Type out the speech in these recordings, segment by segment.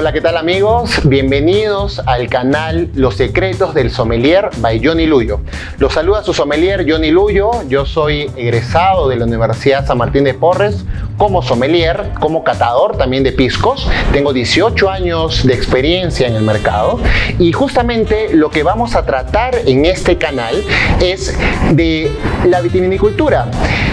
Hola, ¿qué tal amigos? Bienvenidos al canal Los Secretos del Sommelier by Johnny Luyo. Los saluda su sommelier Johnny Luyo. Yo soy egresado de la Universidad San Martín de Porres como sommelier, como catador también de piscos. Tengo 18 años de experiencia en el mercado y justamente lo que vamos a tratar en este canal es de la vitivinicultura.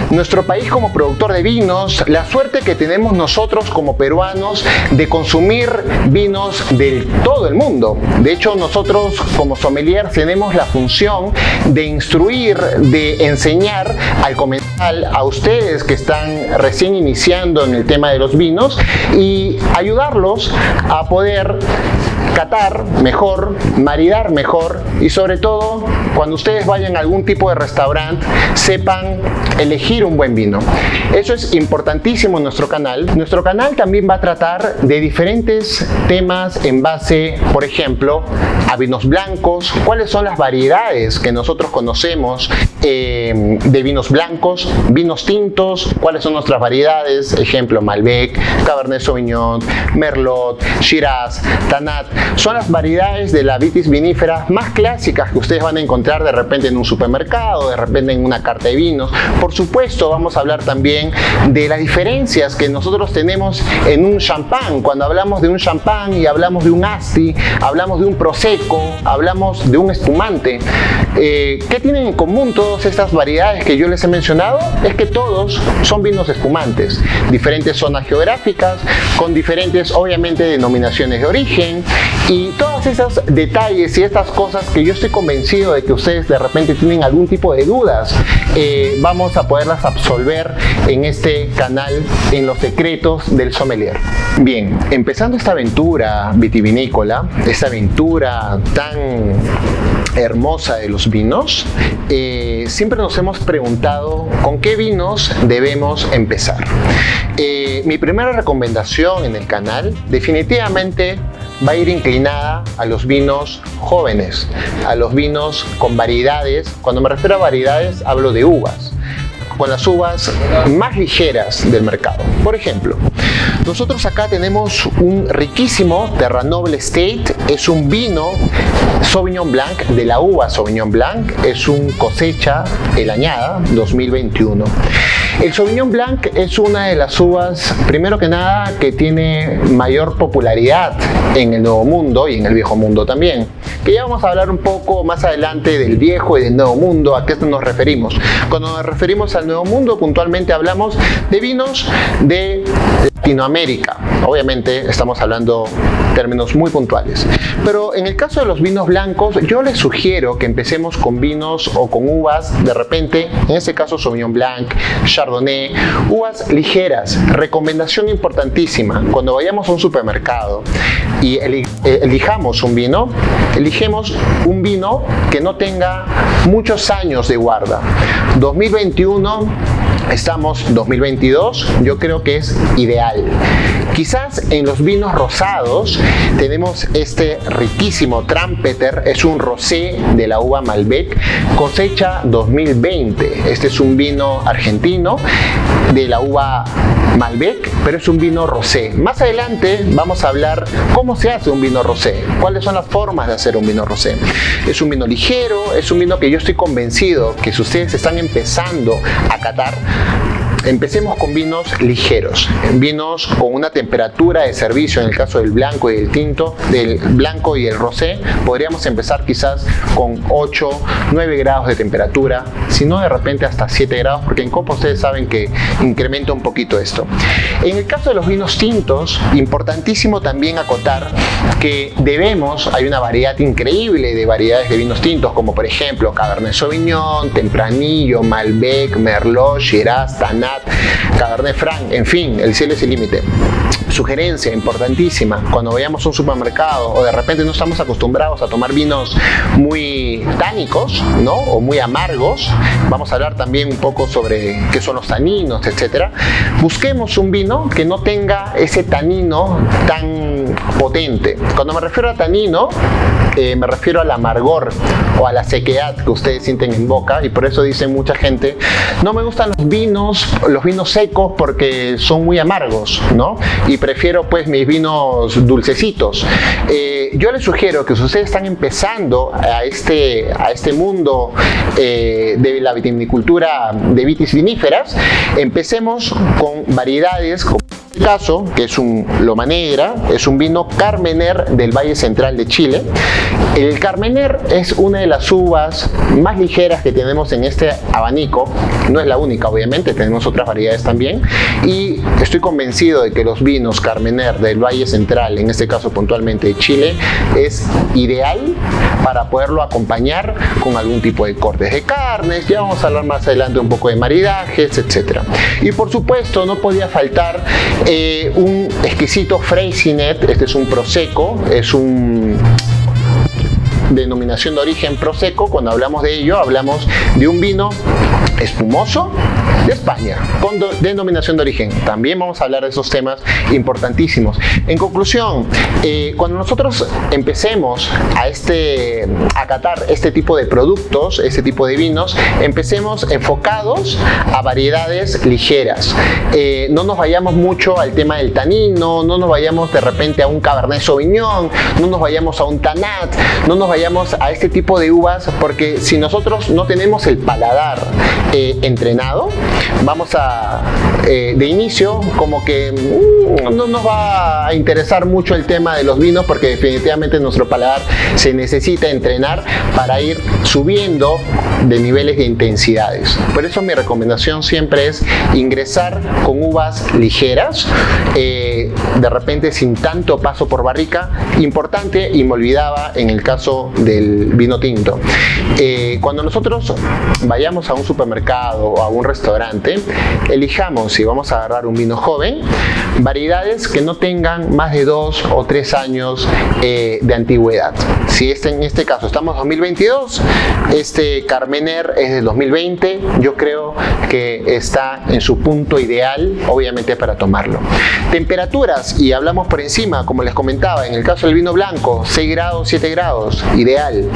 Nuestro país como productor de vinos, la suerte que tenemos nosotros como peruanos de consumir vinos de todo el mundo. De hecho, nosotros como sommelier tenemos la función de instruir, de enseñar al comensal, a ustedes que están recién iniciando en el tema de los vinos y ayudarlos a poder catar mejor, maridar mejor y sobre todo cuando ustedes vayan a algún tipo de restaurante sepan elegir un buen vino. Eso es importantísimo en nuestro canal. Nuestro canal también va a tratar de diferentes temas en base, por ejemplo, a vinos blancos, cuáles son las variedades que nosotros conocemos de vinos blancos, vinos tintos, cuáles son nuestras variedades, ejemplo Malbec, Cabernet Sauvignon, Merlot, Shiraz, Tanat. Son las variedades de la vitis vinífera más clásicas que ustedes van a encontrar de repente en un supermercado, de repente en una carta de vinos. Por supuesto, vamos a hablar también de las diferencias que nosotros tenemos en un champán. Cuando hablamos de un champán y hablamos de un asti, hablamos de un prosecco, hablamos de un espumante. ¿Qué tienen en común todas estas variedades que yo les he mencionado? Es que todos son vinos espumantes, diferentes zonas geográficas, con diferentes, obviamente, denominaciones de origen y todos esos detalles y estas cosas que yo estoy convencido de que ustedes de repente tienen algún tipo de dudas, vamos a poderlas absolver en este canal en Los Secretos del Sommelier. Bien, empezando esta aventura vitivinícola, esta aventura tan hermosa de los vinos, siempre nos hemos preguntado con qué vinos debemos empezar. Mi primera recomendación en el canal definitivamente va a ir inclinada a los vinos jóvenes, a los vinos con variedades. Cuando me refiero a variedades hablo de uvas, con las uvas más ligeras del mercado. Por ejemplo, nosotros acá tenemos un riquísimo Terranoble Estate, es un vino Sauvignon Blanc de la uva Sauvignon Blanc, es un cosecha el añada 2021. El Sauvignon Blanc es una de las uvas, primero que nada, que tiene mayor popularidad en el Nuevo Mundo y en el Viejo Mundo también. Que ya vamos a hablar un poco más adelante del Viejo y del Nuevo Mundo, a qué nos referimos. Cuando nos referimos al Nuevo Mundo, puntualmente hablamos de vinos de Latinoamérica. Obviamente estamos hablando términos muy puntuales. Pero en el caso de los vinos blancos, yo les sugiero que empecemos con vinos o con uvas, de repente, en este caso Sauvignon Blanc, Chardonnay, uvas ligeras. Recomendación importantísima, cuando vayamos a un supermercado y elijamos un vino, eligemos un vino que no tenga muchos años de guarda. 2021, estamos 2022, yo creo que es ideal. Quizás en los vinos rosados tenemos este riquísimo Trumpeter, es un rosé de la uva Malbec, cosecha 2020. Este es un vino argentino de la uva Malbec, pero es un vino rosé. Más adelante vamos a hablar cómo se hace un vino rosé, cuáles son las formas de hacer un vino rosé. Es un vino ligero, es un vino que yo estoy convencido que si ustedes están empezando a catar, empecemos con vinos ligeros, vinos con una temperatura de servicio, en el caso del blanco y del tinto, del blanco y el rosé, podríamos empezar quizás con 8, 9 grados de temperatura, si no de repente hasta 7 grados, porque en copa ustedes saben que incrementa un poquito esto. En el caso de los vinos tintos, importantísimo también acotar que hay una variedad increíble de variedades de vinos tintos, como por ejemplo Cabernet Sauvignon, Tempranillo, Malbec, Merlot, Shiraz, Tanat, Cabernet Franc, en fin, el cielo es el límite. Sugerencia importantísima, cuando vayamos a un supermercado o de repente no estamos acostumbrados a tomar vinos muy tánicos, ¿no? O muy amargos, vamos a hablar también un poco sobre qué son los taninos, etcétera. Busquemos un vino que no tenga ese tanino tan potente. Cuando me refiero a tanino, me refiero al amargor o a la sequedad que ustedes sienten en boca, y por eso dice mucha gente, no me gustan los vinos secos porque son muy amargos, ¿no? Y prefiero pues mis vinos dulcecitos. Yo les sugiero que si ustedes están empezando a este mundo de la vitivinicultura de vitis viníferas, empecemos con variedades como en este caso, que es un Loma Negra, es un vino Carmener del Valle Central de Chile. El Carmener es una de las uvas más ligeras que tenemos en este abanico. No es la única, obviamente, tenemos otras variedades también. Y estoy convencido de que los vinos Carmener del Valle Central, en este caso puntualmente de Chile, es ideal para poderlo acompañar con algún tipo de cortes de carnes. Ya vamos a hablar más adelante un poco de maridajes, etc. Y por supuesto, no podía faltar un exquisito Freycinet. Este es un Prosecco, es un denominación de origen Prosecco. Cuando hablamos de ello, hablamos de un vino espumoso de España, con denominación de origen. También vamos a hablar de esos temas importantísimos. En conclusión, cuando nosotros empecemos a catar este tipo de productos, este tipo de vinos, empecemos enfocados a variedades ligeras. No nos vayamos mucho al tema del tanino, no nos vayamos de repente a un Cabernet Sauvignon, no nos vayamos a un Tanat, no nos vayamos a este tipo de uvas, porque si nosotros no tenemos el paladar entrenado, vamos a de inicio como que no nos va a interesar mucho el tema de los vinos, porque definitivamente nuestro paladar se necesita entrenar para ir subiendo de niveles de intensidades. Por eso mi recomendación siempre es ingresar con uvas ligeras, de repente sin tanto paso por barrica. Importante, y me olvidaba en el caso del vino tinto, cuando nosotros vayamos a un supermercado o a un restaurante, elijamos, si vamos a agarrar un vino joven, variedades que no tengan más de 2 o 3 años de antigüedad. Si en este caso estamos en 2022, este Carmener es del 2020, yo creo que está en su punto ideal, obviamente, para tomarlo. Temperaturas, y hablamos por encima, como les comentaba, en el caso del vino blanco, 6 grados, 7 grados, ideal.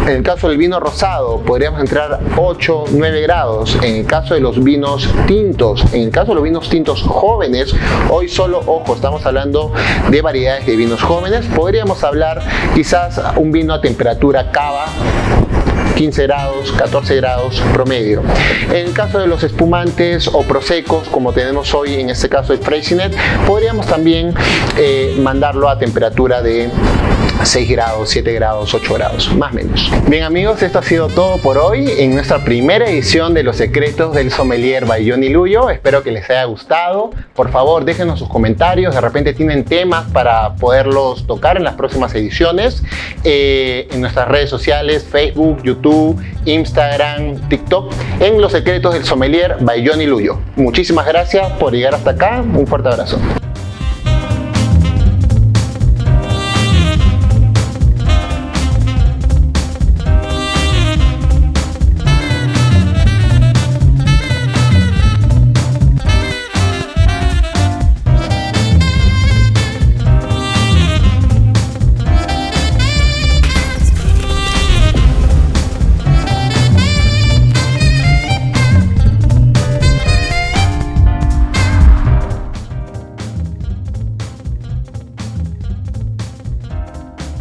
En el caso del vino rosado, podríamos entrar 8, 9 grados. En el caso de los vinos tintos, en el caso de los vinos tintos jóvenes, hoy solo, ojo, estamos hablando de variedades de vinos jóvenes, podríamos hablar quizás un vino a temperatura cava, 15 grados, 14 grados promedio. En el caso de los espumantes o prosecos, como tenemos hoy en este caso el Freycinet, podríamos también mandarlo a temperatura de 6 grados, 7 grados, 8 grados, más o menos. Bien amigos, esto ha sido todo por hoy en nuestra primera edición de Los Secretos del Sommelier by Johnny Luyo. Espero que les haya gustado. Por favor, déjenos sus comentarios. De repente tienen temas para poderlos tocar en las próximas ediciones. En nuestras redes sociales, Facebook, YouTube, Instagram, TikTok, en Los Secretos del Sommelier by Johnny Luyo. Muchísimas gracias por llegar hasta acá. Un fuerte abrazo.